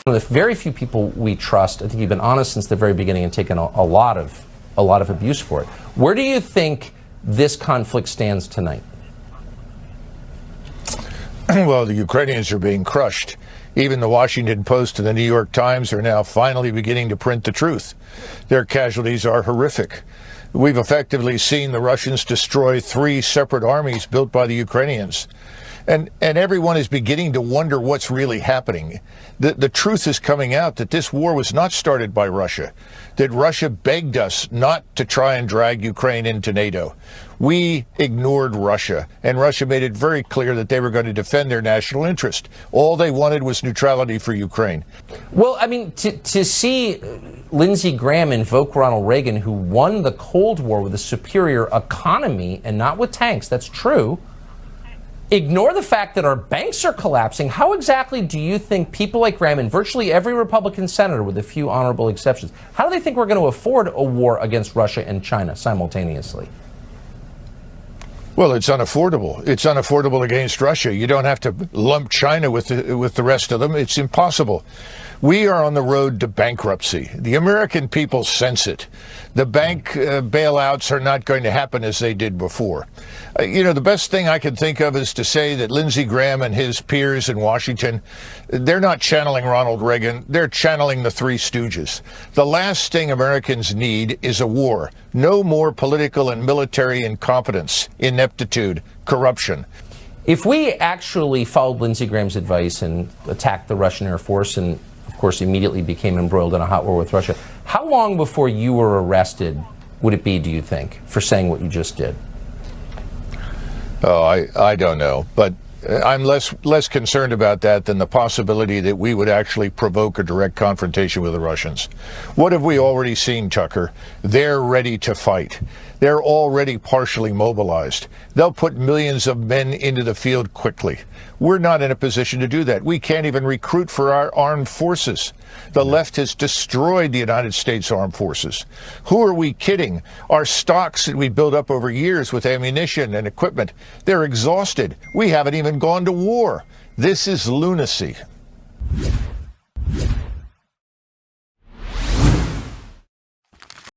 One of the very few people we trust. I think you've been honest since the very beginning and taken a lot of abuse for it. Where do you think this conflict stands tonight? Well, the Ukrainians are being crushed. Even the Washington Post and the New York Times are now finally beginning to print the truth. Their casualties are horrific. We've effectively seen the Russians destroy 3 separate armies built by the Ukrainians. And everyone is beginning to wonder what's really happening. The truth is coming out that this war was not started by Russia, that Russia begged us not to try and drag Ukraine into NATO. We ignored Russia, and Russia made it very clear that they were going to defend their national interest. All they wanted was neutrality for Ukraine. Well, I mean, to see Lindsey Graham invoke Ronald Reagan, who won the Cold War with a superior economy and not with tanks, that's true. Ignore the fact that our banks are collapsing. How exactly do you think people like Graham and virtually every Republican senator, with a few honorable exceptions, how do they think we're going to afford a war against Russia and China simultaneously? Well, it's unaffordable. It's unaffordable against Russia. You don't have to lump China with the rest of them. It's impossible. We are on the road to bankruptcy. The American people sense it. The bank bailouts are not going to happen as they did before. The best thing I can think of is to say that Lindsey Graham and his peers in Washington, they're not channeling Ronald Reagan. They're channeling the Three Stooges. The last thing Americans need is a war. No more political and military incompetence, ineptitude, corruption. If we actually followed Lindsey Graham's advice and attacked the Russian Air Force and, of course, immediately became embroiled in a hot war with Russia, how long before you were arrested would it be, do you think, for saying what you just did? Oh, I don't know. But I'm less concerned about that than the possibility that we would actually provoke a direct confrontation with the Russians. What have we already seen, Tucker? They're ready to fight. They're already partially mobilized. They'll put millions of men into the field quickly. We're not in a position to do that. We can't even recruit for our armed forces. The left has destroyed the United States Armed Forces. Who are we kidding? Our stocks that we built up over years with ammunition and equipment, they're exhausted. We haven't even gone to war. This is lunacy.